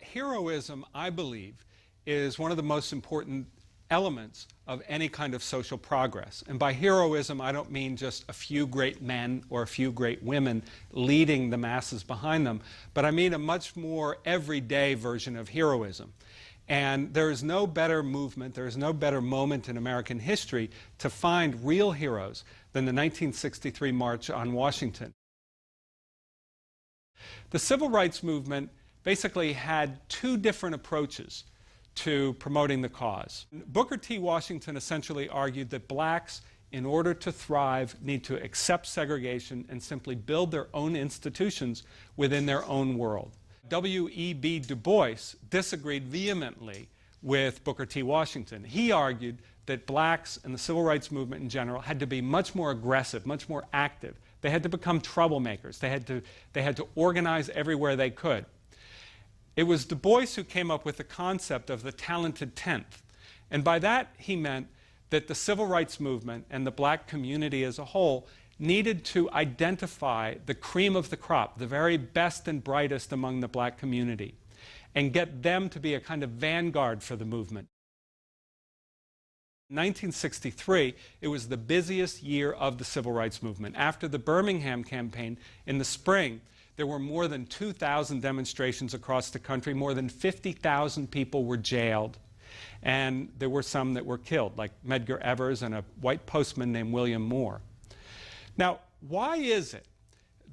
Heroism, I believe, is one of the most important elements of any kind of social progress. And by heroism, I don't mean just a few great men or a few great women leading the masses behind them, but I mean a much more everyday version of heroism. And there is no better movement, there is no better moment in American history to find real heroes than the 1963 March on Washington. The civil rights movement basically had two different approaches to promoting the cause. Booker T. Washington essentially argued that blacks, in order to thrive, need to accept segregation and simply build their own institutions within their own world. W.E.B. Du Bois disagreed vehemently with Booker T. Washington. He argued that blacks and the civil rights movement in general had to be much more aggressive, much more active. They had to become troublemakers. They had to organize everywhere they could. It was Du Bois who came up with the concept of the talented tenth. And by that, he meant that the civil rights movement and the black community as a whole needed to identify the cream of the crop, the very best and brightest among the black community, and get them to be a kind of vanguard for the movement. In 1963, it was the busiest year of the civil rights movement. After the Birmingham campaign in the spring, there were more than 2,000 demonstrations across the country. More than 50,000 people were jailed. And there were some that were killed, like Medgar Evers and a white postman named William Moore. Now, why is it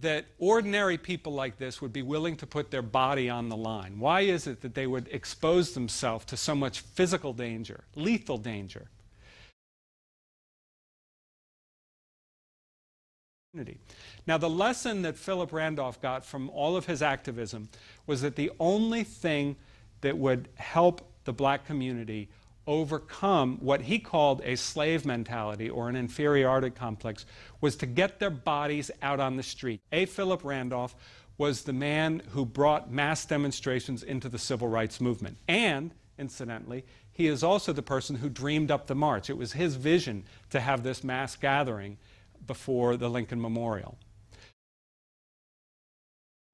that ordinary people like this would be willing to put their body on the line? Why is it that they would expose themselves to so much physical danger, lethal danger? Now, the lesson that Philip Randolph got from all of his activism was that the only thing that would help the black community overcome what he called a slave mentality or an inferiority complex was to get their bodies out on the street. Philip Randolph was the man who brought mass demonstrations into the civil rights movement. And, incidentally, he is also the person who dreamed up the march. It was his vision to have this mass gathering before the Lincoln Memorial.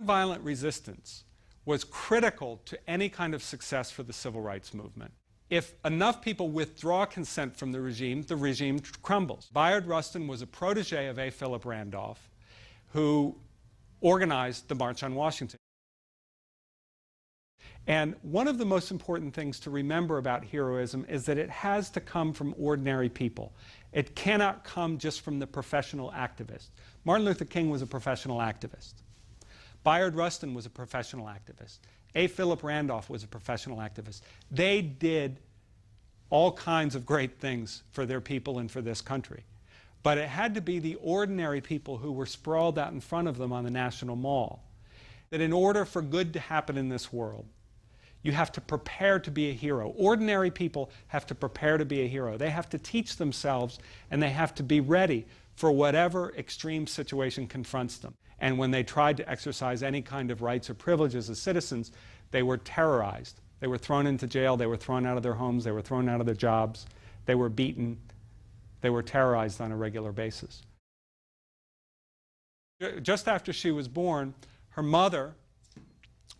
Violent resistance was critical to any kind of success for the civil rights movement. If enough people withdraw consent from the regime crumbles. Bayard Rustin was a protege of Philip Randolph, who organized the March on Washington. And one of the most important things to remember about heroism is that it has to come from ordinary people. It cannot come just from the professional activists. Martin Luther King was a professional activist. Bayard Rustin was a professional activist. Philip Randolph was a professional activist. They did all kinds of great things for their people and for this country. But it had to be the ordinary people who were sprawled out in front of them on the National Mall. That in order for good to happen in this world, you have to prepare to be a hero. Ordinary people have to prepare to be a hero. They have to teach themselves, and they have to be ready for whatever extreme situation confronts them. And when they tried to exercise any kind of rights or privileges as citizens, they were terrorized. They were thrown into jail, they were thrown out of their homes, they were thrown out of their jobs, they were beaten, they were terrorized on a regular basis. Just after she was born, her mother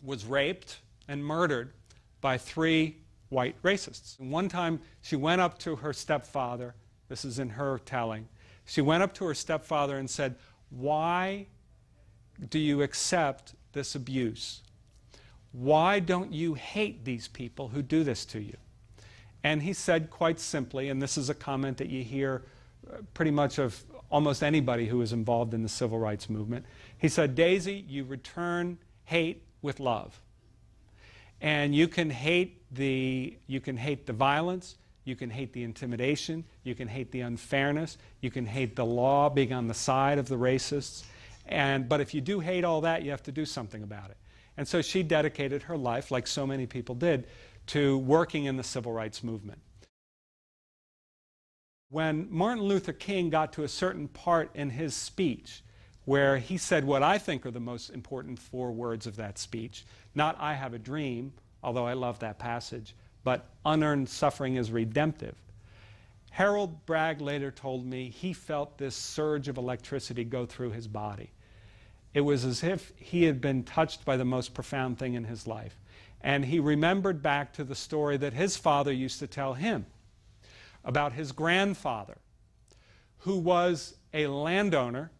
was raped and murdered by 3 white racists. And one time she went up to her stepfather, this is in her telling, she went up to her stepfather and said, "Why do you accept this abuse? Why don't you hate these people who do this to you?" And he said quite simply, and this is a comment that you hear pretty much of almost anybody who is involved in the civil rights movement, he said, "Daisy, you return hate with love. And you can hate the violence, you can hate the intimidation, you can hate the unfairness, you can hate the law being on the side of the racists, but if you do hate all that, you have to do something about it." And so she dedicated her life, like so many people did, to working in the civil rights movement. When Martin Luther King got to a certain part in his speech where he said what I think are the most important 4 words of that speech, not "I have a dream," although I love that passage, but "unearned suffering is redemptive." Harold Bragg later told me he felt this surge of electricity go through his body. It was as if he had been touched by the most profound thing in his life. And he remembered back to the story that his father used to tell him about his grandfather, who was a landowner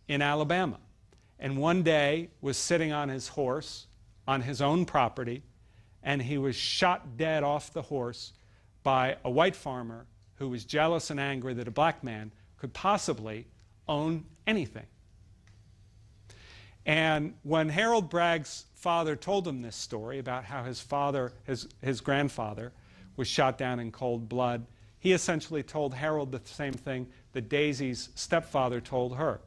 in Alabama, and one day was sitting on his horse on his own property, and he was shot dead off the horse by a white farmer who was jealous and angry that a black man could possibly own anything. And when Harold Bragg's father told him this story about how his grandfather was shot down in cold blood, he essentially told Harold the same thing that Daisy's stepfather told her,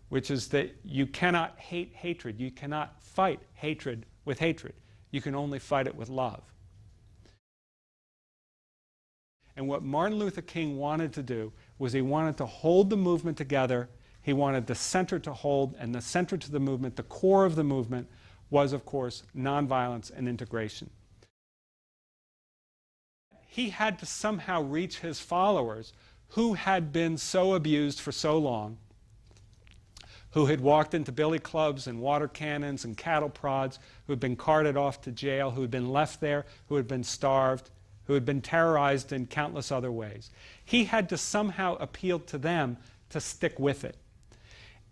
which is that you cannot hate hatred. You cannot fight hatred with hatred. You can only fight it with love. And what Martin Luther King wanted to do was he wanted to hold the movement together. He wanted the center to hold, and the center to the movement, the core of the movement, was, of course, nonviolence and integration. He had to somehow reach his followers who had been so abused for so long, who had walked into billy clubs and water cannons and cattle prods, who had been carted off to jail, who had been left there, who had been starved, who had been terrorized in countless other ways. He had to somehow appeal to them to stick with it.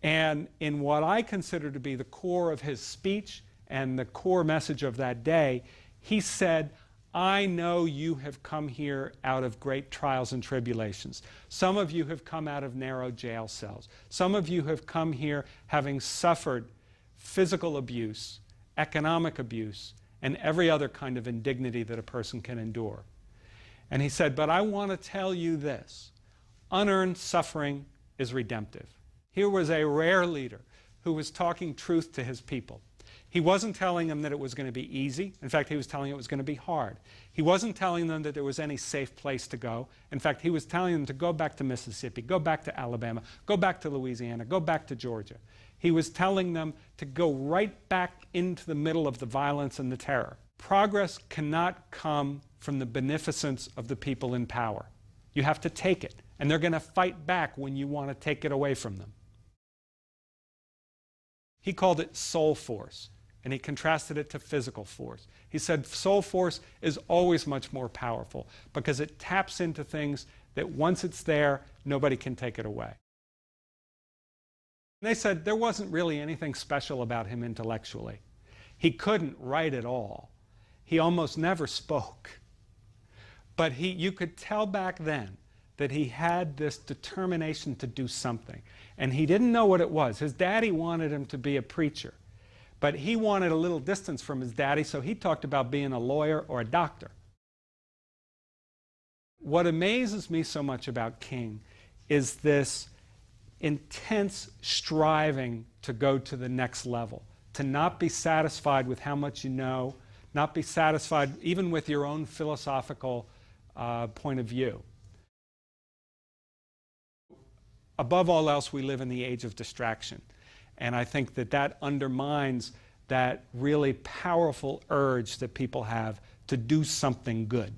And in what I consider to be the core of his speech and the core message of that day, he said, I know you have come here out of great trials and tribulations. Some of you have come out of narrow jail cells. Some of you have come here having suffered physical abuse, economic abuse, and every other kind of indignity that a person can endure. And he said, but I want to tell you this, unearned suffering is redemptive. Here was a rare leader who was talking truth to his people. He wasn't telling them that it was going to be easy. In fact, he was telling them it was going to be hard. He wasn't telling them that there was any safe place to go. In fact, he was telling them to go back to Mississippi, go back to Alabama, go back to Louisiana, go back to Georgia. He was telling them to go right back into the middle of the violence and the terror. Progress cannot come from the beneficence of the people in power. You have to take it, and they're going to fight back when you want to take it away from them. He called it soul force, and he contrasted it to physical force. He said soul force is always much more powerful because it taps into things that once it's there, nobody can take it away. And they said there wasn't really anything special about him intellectually. He couldn't write at all. He almost never spoke. But you could tell back then that he had this determination to do something. And he didn't know what it was. His daddy wanted him to be a preacher. But he wanted a little distance from his daddy, so he talked about being a lawyer or a doctor. What amazes me so much about King is this intense striving to go to the next level, to not be satisfied with how much you know, not be satisfied even with your own philosophical point of view. Above all else, we live in the age of distraction. And I think that that undermines that really powerful urge that people have to do something good.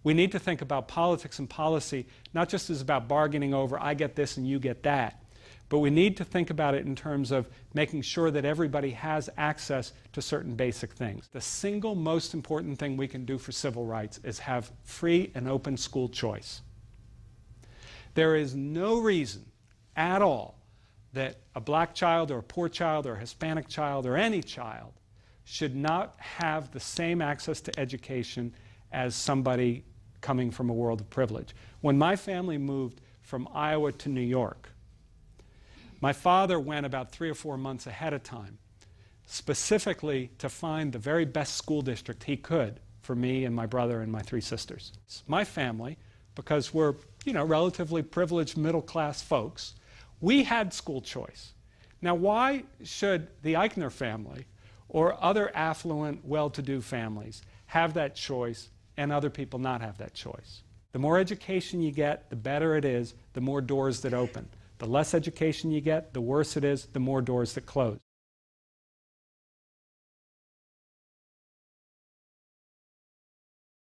We need to think about politics and policy not just as about bargaining over, I get this and you get that, but we need to think about it in terms of making sure that everybody has access to certain basic things. The single most important thing we can do for civil rights is have free and open school choice. There is no reason at all that a black child or a poor child or a Hispanic child or any child should not have the same access to education as somebody coming from a world of privilege. When my family moved from Iowa to New York, my father went about 3 or 4 months ahead of time, specifically to find the very best school district he could for me and my brother and my 3 sisters. My family, because we're relatively privileged middle-class folks, we had school choice. Now, why should the Eichner family or other affluent, well-to-do families have that choice and other people not have that choice? The more education you get, the better it is, the more doors that open. The less education you get, the worse it is, the more doors that close.